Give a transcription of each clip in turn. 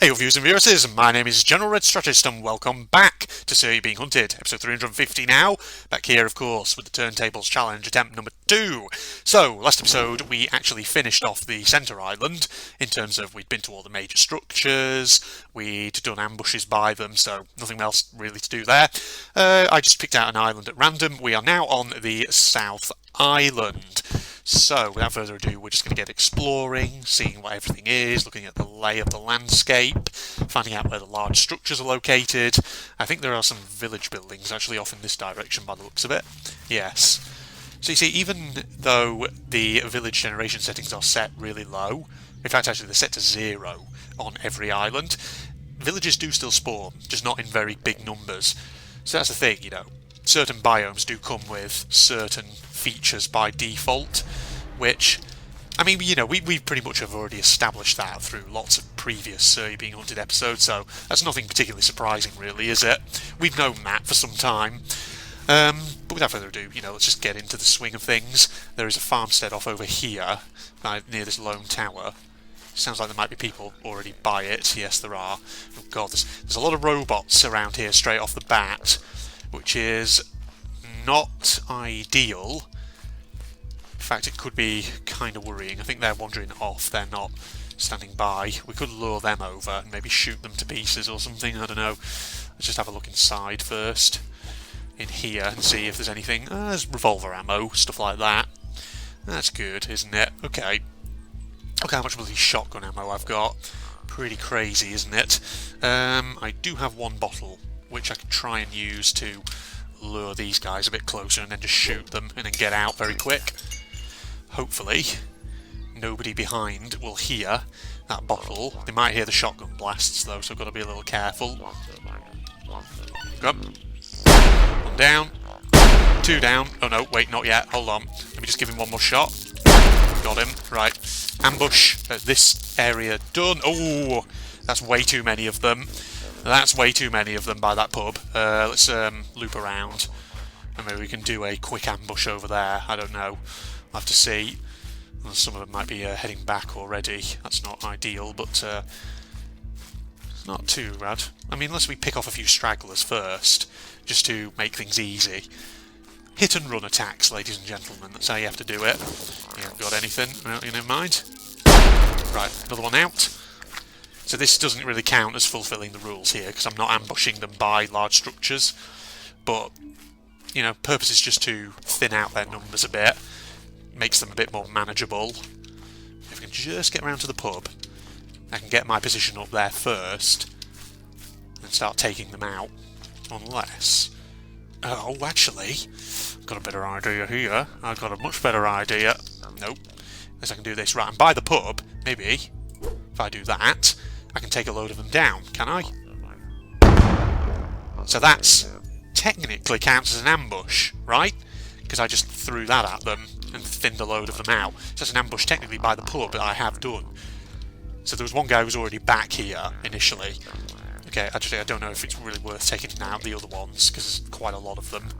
Hey viewers and viewers, my name is General Red Strategist and welcome back to Sir Being Hunted, episode 350 now. Back here, of course, with the Turntables Challenge attempt number 2. So, last episode we actually finished off the centre island, in terms of we'd been to all the major structures, we'd done ambushes by them, so nothing else really to do there. I just picked out an island at random. We are now on the South Island. So, without further ado, we're just going to get exploring, seeing what everything is, looking at the lay of the landscape, finding out where the large structures are located. I think there are some village buildings actually off in this direction by the looks of it. Yes. So you see, even though the village generation settings are set really low, in fact actually they're set to 0 on every island, villages do still spawn, just not in very big numbers. So that's the thing, you know. Certain biomes do come with certain features by default, which, I mean, you know, we pretty much have already established that through lots of previous Being Hunted episodes, so that's nothing particularly surprising, really, is it? We've known that for some time. But without further ado, you know, let's just get into the swing of things. There is a farmstead off over here, near this lone tower. Sounds like there might be people already by it. Yes, there are. Oh god, there's a lot of robots around here straight off the bat, which is not ideal. In fact, it could be kind of worrying. I think they're wandering off, they're not standing by. We could lure them over and maybe shoot them to pieces or something, I don't know. Let's just have a look inside first, in here, and see if there's anything. There's revolver ammo, stuff like that. That's good, isn't it? Okay. Look how much bloody shotgun ammo I've got. Pretty crazy, isn't it? I do have one bottle, which I could try and use to lure these guys a bit closer and then just shoot them and then get out very quick. Hopefully nobody behind will hear that bottle. They might hear the shotgun blasts though, so I've got to be a little careful. Go up. One down. Two down. Oh no, wait, not yet. Hold on. Let me just give him one more shot. Got him. Right. Ambush at this area done. Oh, that's way too many of them. That's way too many of them by that pub. Let's loop around and maybe we can do a quick ambush over there. I don't know. I'll have to see. Well, some of them might be heading back already. That's not ideal, but it's not too bad. I mean, unless we pick off a few stragglers first, just to make things easy. Hit and run attacks, ladies and gentlemen. That's how you have to do it. You haven't got anything in mind. Right, another one out. So this doesn't really count as fulfilling the rules here, because I'm not ambushing them by large structures. But, you know, purpose is just to thin out their numbers a bit. Makes them a bit more manageable. If we can just get around to the pub, I can get my position up there first, and start taking them out. Unless... Oh, actually, I've got a better idea here. I've got a much better idea. Nope. Unless I can do this. Right, and by the pub, maybe, if I do that, I can take a load of them down, can I? So that's technically counts as an ambush, right? Because I just threw that at them and thinned a load of them out. So it's an ambush technically by the pub that I have done. So there was one guy who was already back here initially. Okay, actually I don't know if it's really worth taking out the other ones, because there's quite a lot of them.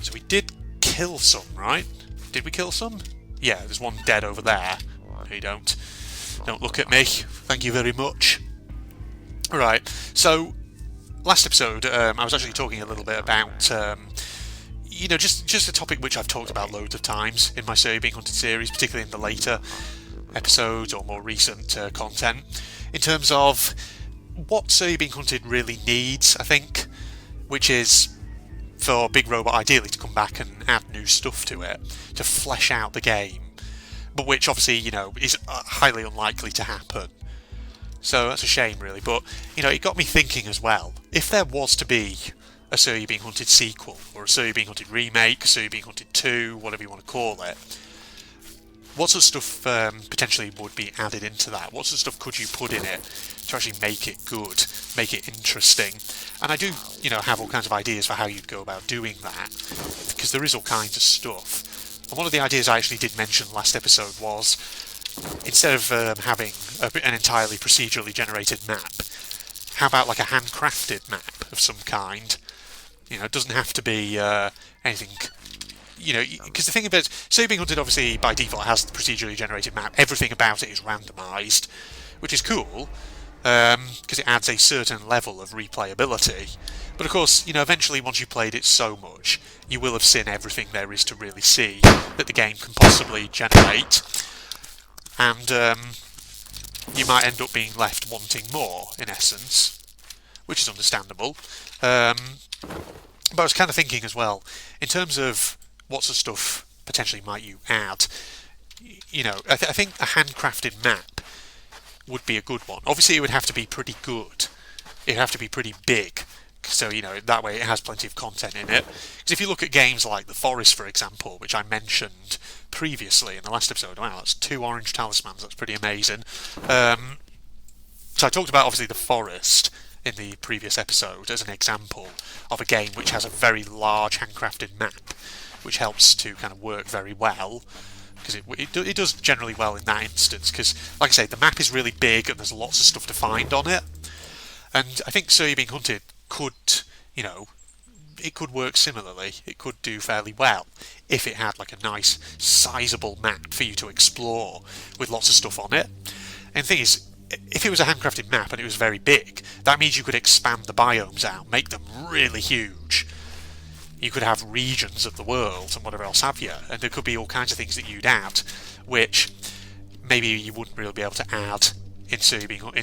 So we did kill some, right? Did we kill some? Yeah, there's one dead over there. No, you don't. Don't look at me. Thank you very much. Right, so last episode I was actually talking a little bit about, you know, just a topic which I've talked about loads of times in my Sir Being Hunted series, particularly in the later episodes or more recent content, in terms of what Sir Being Hunted really needs, I think, which is for Big Robot ideally to come back and add new stuff to it, to flesh out the game, but which obviously, you know, is highly unlikely to happen. So that's a shame, really. But, you know, it got me thinking as well, if there was to be a Sir Being Hunted sequel, or a Sir Being Hunted remake, Sir Being Hunted 2, whatever you want to call it, what sort of stuff potentially would be added into that? What sort of stuff could you put in it to actually make it good, make it interesting? And I do, you know, have all kinds of ideas for how you'd go about doing that, because there is all kinds of stuff. And one of the ideas I actually did mention last episode was, instead of having an entirely procedurally generated map, how about like a handcrafted map of some kind? You know, it doesn't have to be anything... You know, because the thing about Sir Being Hunted, obviously by default has the procedurally generated map. Everything about it is randomised, which is cool. because it adds a certain level of replayability. But of course, eventually once you've played it so much, you will have seen everything there is to really see that the game can possibly generate, and you might end up being left wanting more, in essence, which is understandable. But I was kind of thinking as well, in terms of what sort of stuff potentially might you add, I think a handcrafted map would be a good one. Obviously, it would have to be pretty good. It would have to be pretty big. So, that way it has plenty of content in it. Because if you look at games like The Forest, for example, which I mentioned previously in the last episode, wow, that's 2 orange talismans, that's pretty amazing. So I talked about, obviously, The Forest in the previous episode as an example of a game which has a very large handcrafted map, which helps to kind of work very well. Because it does generally well in that instance, because, like I say, the map is really big and there's lots of stuff to find on it. And I think So You're Being Hunted could, it could work similarly. It could do fairly well if it had like a nice, sizable map for you to explore with lots of stuff on it. And the thing is, if it was a handcrafted map and it was very big, that means you could expand the biomes out, make them really huge. You could have regions of the world and whatever else have you, and there could be all kinds of things that you'd add, which maybe you wouldn't really be able to add in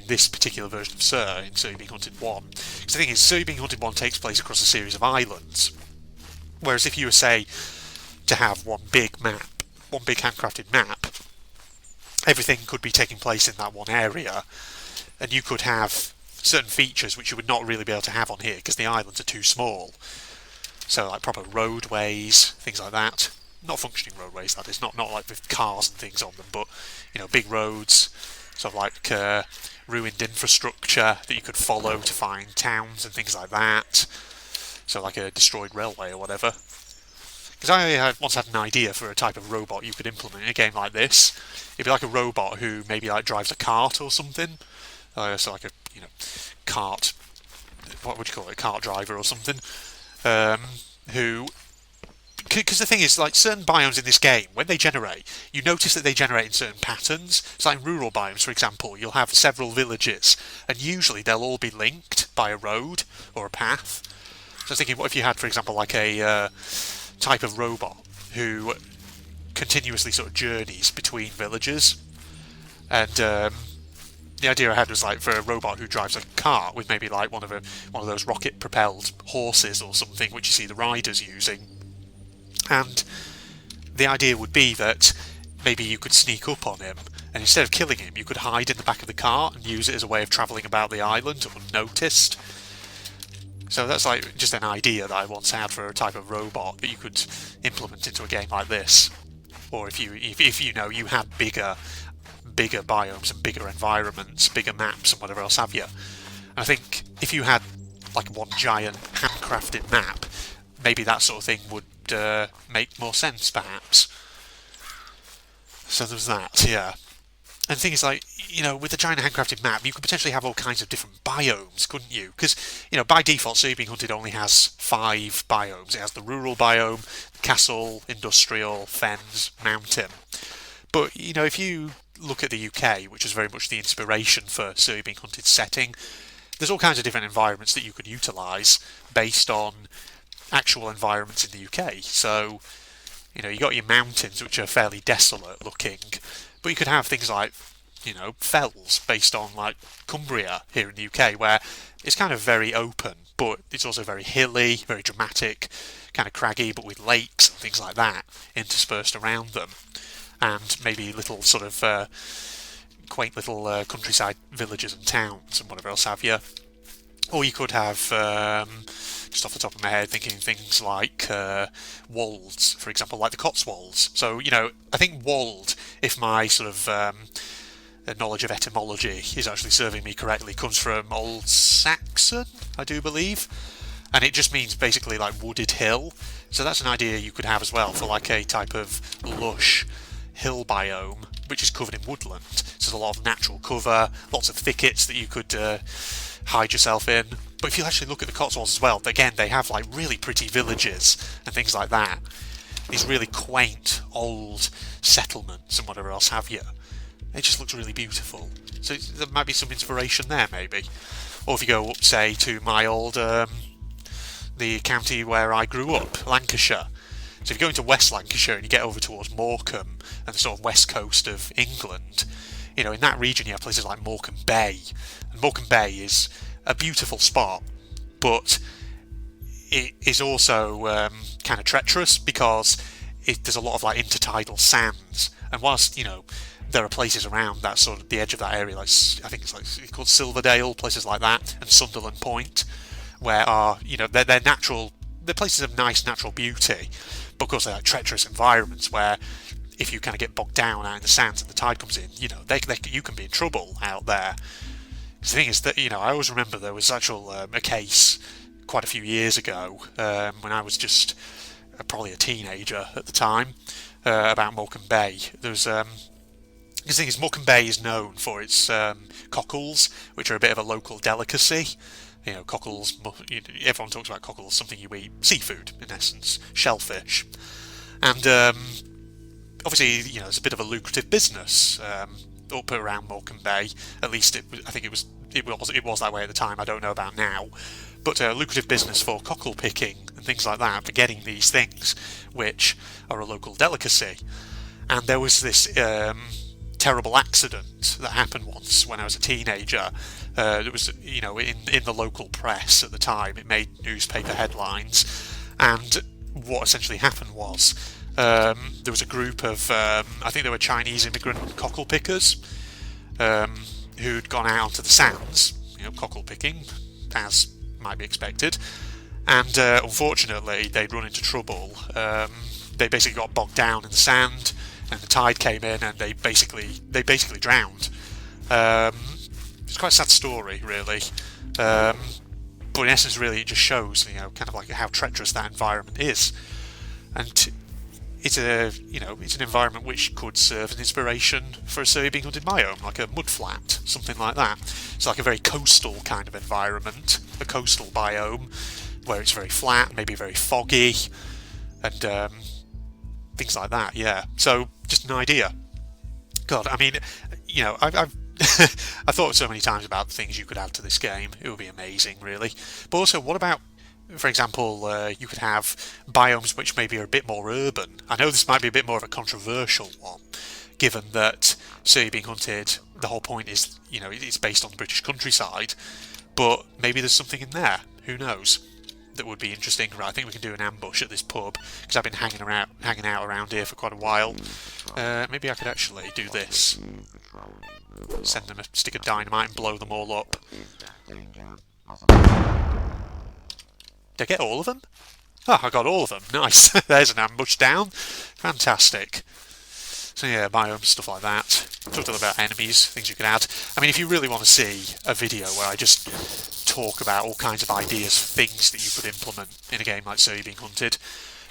this particular version of Sir, in So You're Being Hunted 1. Because the thing is, So You're Being Hunted 1 takes place across a series of islands, whereas if you were, say, to have one big handcrafted map, everything could be taking place in that one area, and you could have certain features which you would not really be able to have on here because the islands are too small. So like proper roadways, things like that. Not functioning roadways, that is, not like with cars and things on them, but big roads, sort of like ruined infrastructure that you could follow to find towns and things like that. So like a destroyed railway or whatever. Because I once had an idea for a type of robot you could implement in a game like this. It'd be like a robot who maybe like drives a cart or something. So like a cart. What would you call it? A cart driver or something. Who? Because the thing is, like certain biomes in this game, when they generate, you notice that they generate in certain patterns. So like in rural biomes, for example, you'll have several villages, and usually they'll all be linked by a road or a path. So I was thinking, what if you had, for example, like a type of robot who continuously sort of journeys between villages, and the idea I had was like for a robot who drives a cart with maybe like one of those rocket-propelled horses or something, which you see the riders using. And the idea would be that maybe you could sneak up on him, and instead of killing him, you could hide in the back of the cart and use it as a way of travelling about the island unnoticed. So that's like just an idea that I once had for a type of robot that you could implement into a game like this. Or if you had bigger biomes and bigger environments, bigger maps and whatever else have you. And I think if you had like one giant handcrafted map, maybe that sort of thing would make more sense, perhaps. So there's that, yeah. And the thing is, like, with a giant handcrafted map, you could potentially have all kinds of different biomes, couldn't you? Because, by default, So You're Being Hunted only has 5 biomes. It has the rural biome, castle, industrial, fens, mountain. But, if you look at the UK, which is very much the inspiration for So You're Being Hunted setting, there's all kinds of different environments that you could utilise based on actual environments in the UK. So, you got your mountains, which are fairly desolate looking, but you could have things like, fells based on like Cumbria here in the UK, where it's kind of very open, but it's also very hilly, very dramatic, kind of craggy, but with lakes and things like that interspersed around them, and maybe little sort of quaint little countryside villages and towns and whatever else have you. Or you could have, just off the top of my head, thinking things like wolds, for example, like the Cotswolds. So, I think wold, if my sort of knowledge of etymology is actually serving me correctly, comes from Old Saxon, I do believe. And it just means basically like wooded hill. So that's an idea you could have as well for like a type of lush hill biome, which is covered in woodland. So there's a lot of natural cover, lots of thickets that you could hide yourself in. But if you actually look at the Cotswolds as well, again, they have like really pretty villages and things like that. These really quaint old settlements and whatever else have you. it just looks really beautiful. So there might be some inspiration there, maybe. Or if you go up, say, to my old, the county where I grew up, Lancashire. So if you go into West Lancashire and you get over towards Morecambe and the sort of west coast of England, you know, in that region you have places like Morecambe Bay. And Morecambe Bay is a beautiful spot, but it is also kind of treacherous because there's a lot of like intertidal sands. And whilst, you know, there are places around that sort of the edge of that area, like I think it's called Silverdale, places like that, and Sunderland Point, where are, you know, they're natural, they're places of nice natural beauty, but of course they're like treacherous environments where if you kind of get bogged down out in the sands and the tide comes in, you know, you can be in trouble out there. The thing is that, you know, I always remember there was actual a case quite a few years ago when I was just probably a teenager at the time about Morecambe Bay. There was the thing is, Morecambe Bay is known for its cockles, which are a bit of a local delicacy. You know, cockles, everyone talks about cockles, something you eat, seafood in essence, shellfish. And obviously, you know, it's a bit of a lucrative business up around Morecambe Bay. At least I think it was that way at the time. I don't know about now, but a lucrative business for cockle picking and things like that, for getting these things, which are a local delicacy. And there was this terrible accident that happened once when I was a teenager. It was, you know, in the local press at the time. It made newspaper headlines, and what essentially happened was there was a group of I think they were Chinese immigrant cockle pickers who'd gone out onto the sands, you know, cockle picking, as might be expected, and unfortunately they'd run into trouble. They basically got bogged down in the sand, and the tide came in, and they basically drowned. It's quite a sad story, really, but in essence, really, it just shows, you know, kind of like how treacherous that environment is, and it's an environment which could serve as inspiration for a Surrey being hunted biome, like a mudflat, something like that. It's like a very coastal kind of environment, a coastal biome where it's very flat, maybe very foggy, and things like that. Yeah. So just an idea. God, I mean, you know, I've I thought so many times about the things you could add to this game. It would be amazing, really. But also, what about, for example, you could have biomes which maybe are a bit more urban. I know this might be a bit more of a controversial one, given that Surrey being hunted, the whole point is, you know, it's based on the British countryside, but maybe there's something in there, who knows, that would be interesting. Right, I think we can do an ambush at this pub, because I've been hanging out around here for quite a while. Maybe I could actually do this. Send them a stick of dynamite and blow them all up. Did I get all of them? Oh, I got all of them. Nice. There's an ambush down. Fantastic. So yeah, biomes, stuff like that. Talked a little about enemies, things you can add. I mean, if you really want to see a video where I just talk about all kinds of ideas for things that you could implement in a game like Surrey Being Hunted,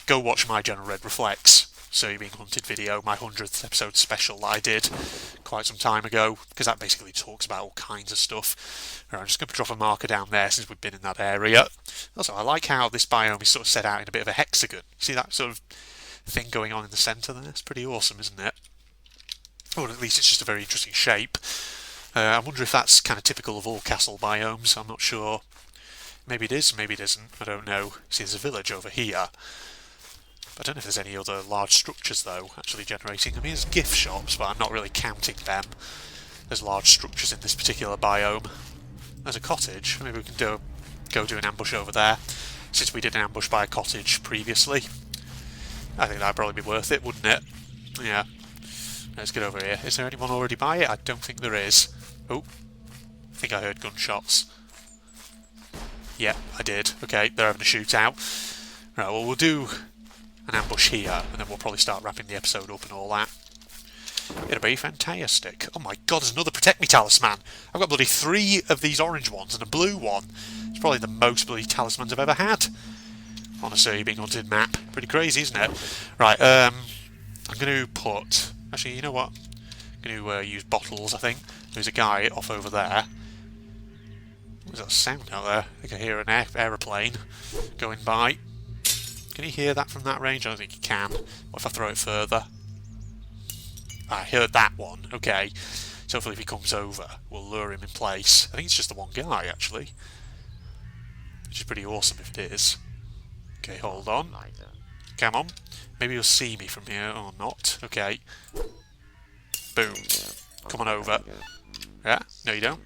go watch my General Red Reflects Surrey Being Hunted video, my 100th episode special that I did quite some time ago, because that basically talks about all kinds of stuff. Right, I'm just going to drop a marker down there since we've been in that area. Also, I like how this biome is sort of set out in a bit of a hexagon. See that sort of thing going on in the centre there? It's pretty awesome, isn't it? Or at least it's just a very interesting shape. I wonder if that's kind of typical of all castle biomes. I'm not sure. Maybe it is, maybe it isn't. I don't know. See, there's a village over here. I don't know if there's any other large structures, though, actually generating. I mean, there's gift shops, but I'm not really counting them as large structures in this particular biome. There's a cottage. Maybe we can go do an ambush over there, since we did an ambush by a cottage previously. I think that'd probably be worth it, wouldn't it? Yeah. Let's get over here. Is there anyone already by it? I don't think there is. Oh, I think I heard gunshots. Yeah, I did. Okay, they're having a shootout. Right, well, we'll do an ambush here, and then we'll probably start wrapping the episode up and all that. It'll be fantastic. Oh my god, there's another Protect Me talisman. I've got bloody 3 of these orange ones and a blue one. It's probably the most bloody talismans I've ever had on a Surrey Being Hunted map. Pretty crazy, isn't it? Right, I'm going to put... Actually, you know what? I'm going to use bottles, I think. There's a guy off over there. What's that sound out there? I think I hear an aeroplane going by. Can you hear that from that range? I don't think you can. What if I throw it further? I heard that one. Okay. So hopefully if he comes over, we'll lure him in place. I think it's just the one guy, actually. Which is pretty awesome if it is. Okay, hold on. Come on. Maybe you'll see me from here or not. Okay. Boom. Come on over. Yeah? No, you don't?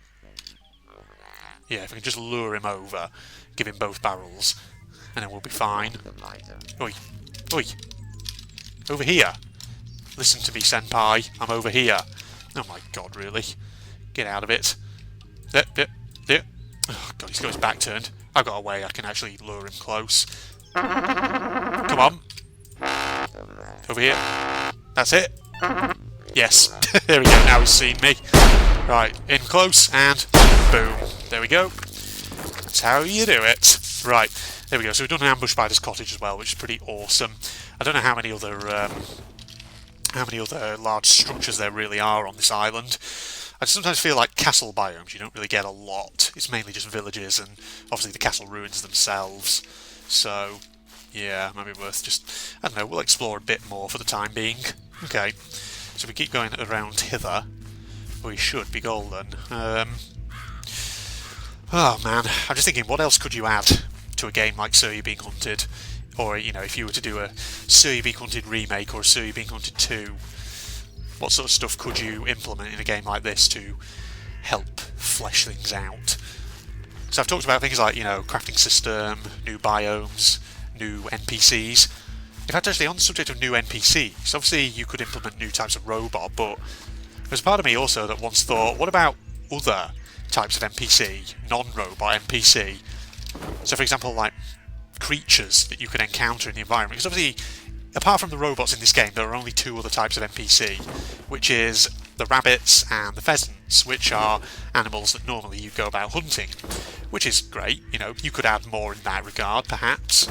Yeah, if I can just lure him over, give him both barrels, and then we'll be fine. Oi. Oi. Over here. Listen to me, senpai. I'm over here. Oh my god, really? Get out of it. There. Oh god, he's got his back turned. I've got a way I can actually lure him close. Come on. Over here. That's it. Yes. There we go. Now he's seen me. Right. In close and boom. There we go. That's how you do it. Right. There we go. So we've done an ambush by this cottage as well, which is pretty awesome. I don't know how many other large structures there really are on this island. I sometimes feel like castle biomes, you don't really get a lot. It's mainly just villages and obviously the castle ruins themselves. So, yeah, might be worth just, I don't know, we'll explore a bit more for the time being. Okay, so we keep going around hither. We should be golden. Oh man, I'm just thinking, what else could you add to a game like Sir You're Being Hunted? Or, you know, if you were to do a Sir You're Being Hunted remake or a Sir You're Being Hunted 2, what sort of stuff could you implement in a game like this to help flesh things out? So I've talked about things like, you know, crafting system, new biomes, new NPCs. In fact, actually, on the subject of new NPCs, obviously you could implement new types of robot, but there's a part of me also that once thought, what about other types of NPC, non-robot NPC? So, for example, like creatures that you could encounter in the environment. Because obviously, apart from the robots in this game, there are only two other types of NPC, which is the rabbits and the pheasants, which are animals that normally you go about hunting, which is great. You know, you could add more in that regard, perhaps.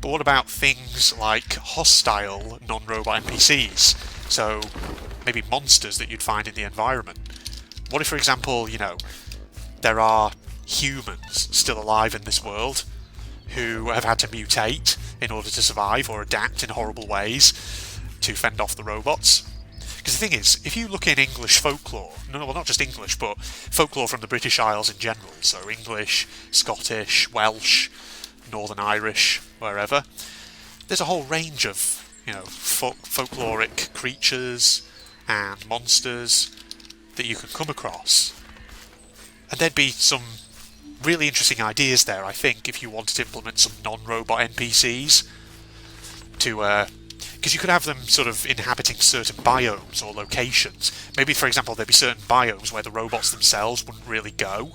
But what about things like hostile non-robot NPCs? So, maybe monsters that you'd find in the environment. What if, for example, you know, there are humans still alive in this world who have had to mutate in order to survive or adapt in horrible ways to fend off the robots? Because the thing is, if you look in English folklore, no, well, not just English, but folklore from the British Isles in general, so English, Scottish, Welsh, Northern Irish, wherever, there's a whole range of, you know, folkloric creatures and monsters that you can come across. And there'd be some really interesting ideas there, I think, if you wanted to implement some non-robot NPCs to, because you could have them sort of inhabiting certain biomes or locations. Maybe, for example, there'd be certain biomes where the robots themselves wouldn't really go,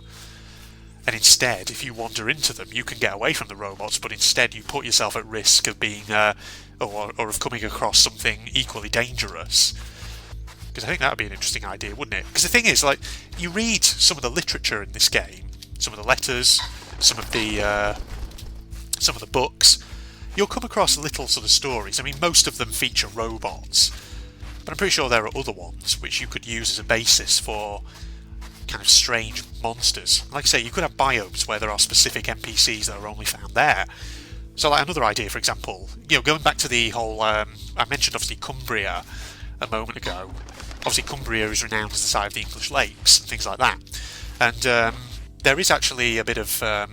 and instead, if you wander into them, you can get away from the robots, but instead you put yourself at risk of being, or of coming across something equally dangerous. Because I think that would be an interesting idea, wouldn't it? Because the thing is, like, you read some of the literature in this game, some of the letters, some of the books, you'll come across little sort of stories. I mean, most of them feature robots, but I'm pretty sure there are other ones which you could use as a basis for kind of strange monsters. Like I say, you could have biomes where there are specific NPCs that are only found there. So, like, another idea, for example, you know, going back to the whole, I mentioned obviously Cumbria a moment ago. Obviously, Cumbria is renowned as the site of the English lakes and things like that. And there is actually a bit of, I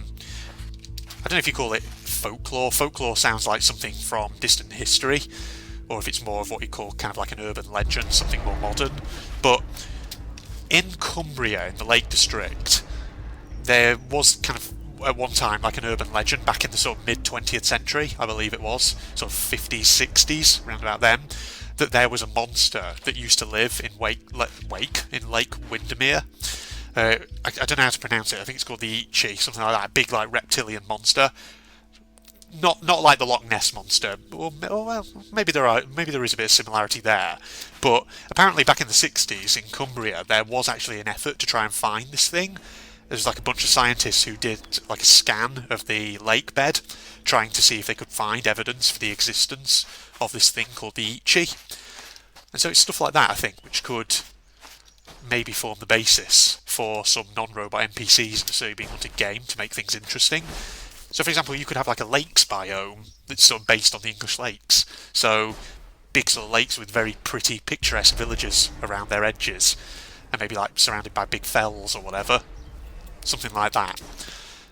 don't know if you call it folklore. Folklore sounds like something from distant history, or if it's more of what you call kind of like an urban legend, something more modern. But in Cumbria, in the Lake District, there was kind of at one time like an urban legend back in the sort of mid-20th century, I believe it was, sort of 50s, 60s, around about then, that there was a monster that used to live in Lake Windermere. I don't know how to pronounce it. I think it's called the Ichi, something like that. A big, like, reptilian monster. Not like the Loch Ness monster. Well, maybe there is a bit of similarity there. But apparently, back in the 60s in Cumbria, there was actually an effort to try and find this thing. There's like a bunch of scientists who did like a scan of the lake bed, trying to see if they could find evidence for the existence of this thing called the Ichi. And so it's stuff like that, I think, which could maybe form the basis for some non-robot NPCs in a Sir You're Being Hunted game to make things interesting. So, for example, you could have like a lakes biome that's sort of based on the English lakes. So big sort of lakes with very pretty, picturesque villages around their edges, and maybe like surrounded by big fells or whatever, something like that.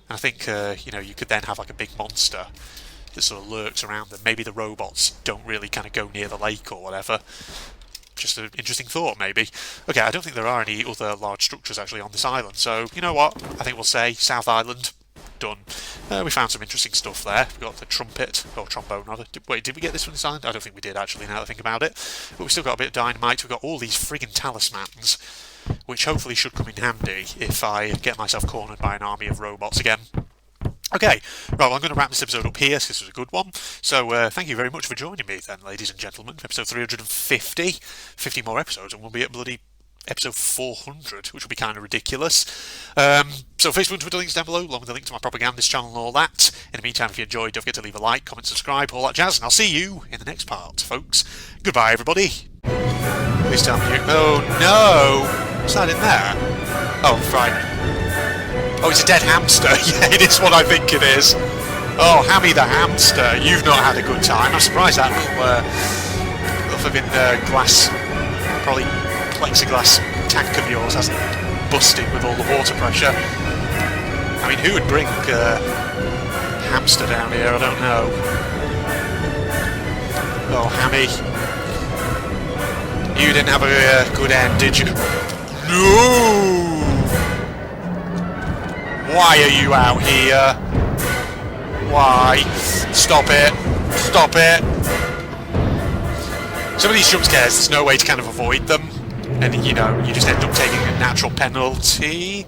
And I think you could then have like a big monster that sort of lurks around them. Maybe the robots don't really kind of go near the lake or whatever. Just an interesting thought, maybe. Okay, I don't think there are any other large structures actually on this island, so you know what? I think we'll say South Island. Done. We found some interesting stuff there. We got the trumpet, or trombone rather. Wait, did we get this from this island? I don't think we did actually, now that I think about it. But we've still got a bit of dynamite. We've got all these friggin' talismans, which hopefully should come in handy if I get myself cornered by an army of robots again. Okay, right, well, I'm going to wrap this episode up here, so this was a good one. So, thank you very much for joining me then, ladies and gentlemen, for episode 350. 50 more episodes, and we'll be at bloody episode 400, which will be kind of ridiculous. So, Facebook and Twitter links down below, along with the link to my propagandist channel and all that. In the meantime, if you enjoyed, don't forget to leave a like, comment, subscribe, all that jazz, and I'll see you in the next part, folks. Goodbye, everybody. Please tell me you... Oh, no! What's that in there? Oh, right. Oh, it's a dead hamster. Yeah, it is what I think it is. Oh, Hammy the hamster, you've not had a good time. I'm surprised that little flipping glass, probably plexiglass tank of yours hasn't busted with all the water pressure. I mean, who would bring hamster down here? I don't know. Oh, Hammy. You didn't have a good end, did you? No! Why are you out here? Why? Stop it. Stop it. Some of these jump scares, there's no way to kind of avoid them. And, you just end up taking a natural penalty.